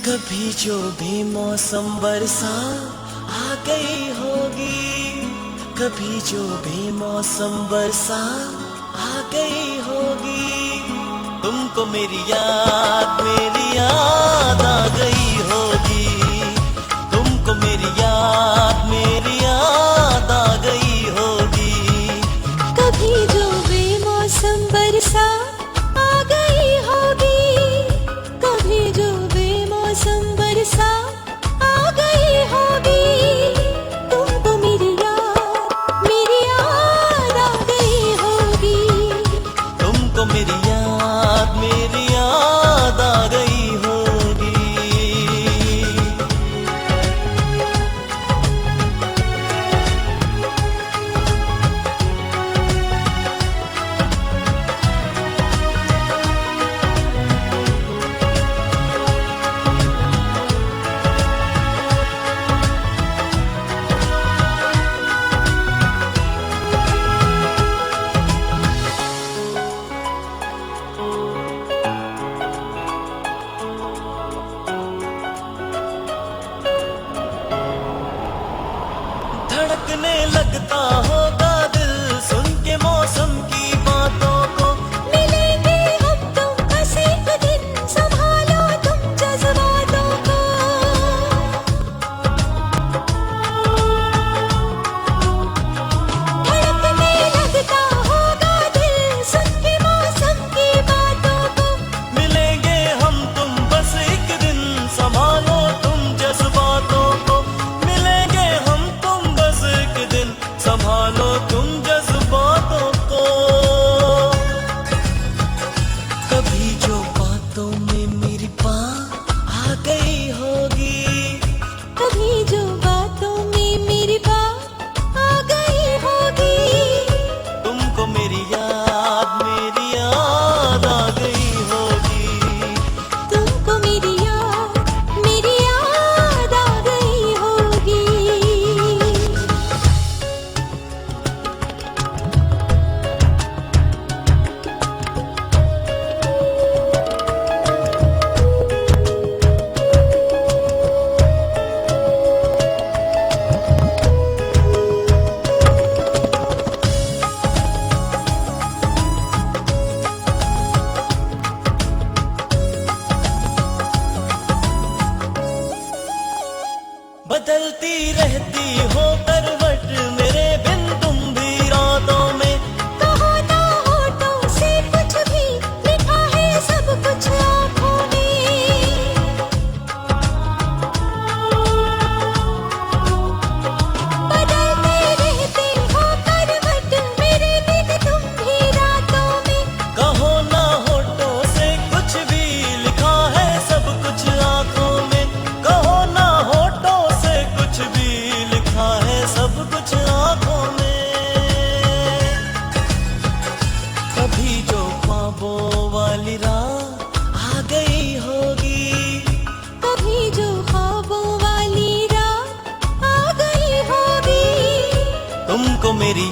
कभी जो भी मौसम बरसा आ गई होगी, कभी जो भी मौसम बरसा आ गई होगी। तुमको मेरी याद आ गई होगी, तुमको मेरी याद आ गई होगी। कभी जो भी मौसम बरसा आ गई होगी, कभी जो भी मौसम बरसा आ गई होगी। तुमको मेरी याद आ गई होगी, तुमको मेरी याद आ गई होगी। धड़कने लगता होगा दिल सुन के मौसम की बातों को। मिलेंगे हम तुम बस एक दिन, संभालो तुम जज्बातों को। धड़कने लगता होगा दिल सुन के मौसम की बातों को। मिलेंगे हम तुम बस एक दिन, संभालो तुम जज्बातों को। मिलेंगे हम तुम बस एक दिन, संभालो तुम जज्बातों को। कभी जो बातों में मेरी बात आ गई होगी, कभी जो बातों में मेरी बात आ गई होगी। तुमको मेरी याद आ गई होगी। तुमको मेरी याद आ गई होगी। बदलती रहती हो करवट मेरे बिन तुम भी रातों में। कहो ना होठों से कुछ भी, लिखा है सब कुछ आँखों में। बदलते रहते हो करवट मेरे बिन तुम भी रातों में। कहो ना होठों से कुछ भी, लिखा है सब कुछ आंखों में। कहो ना होठों से कुछ भी, लिखा है सब कुछ आंखों में। कभी जो ख्वाबों वाली रात आ गई होगी, कभी जो ख्वाबों वाली रात आ गई होगी। तुमको मेरी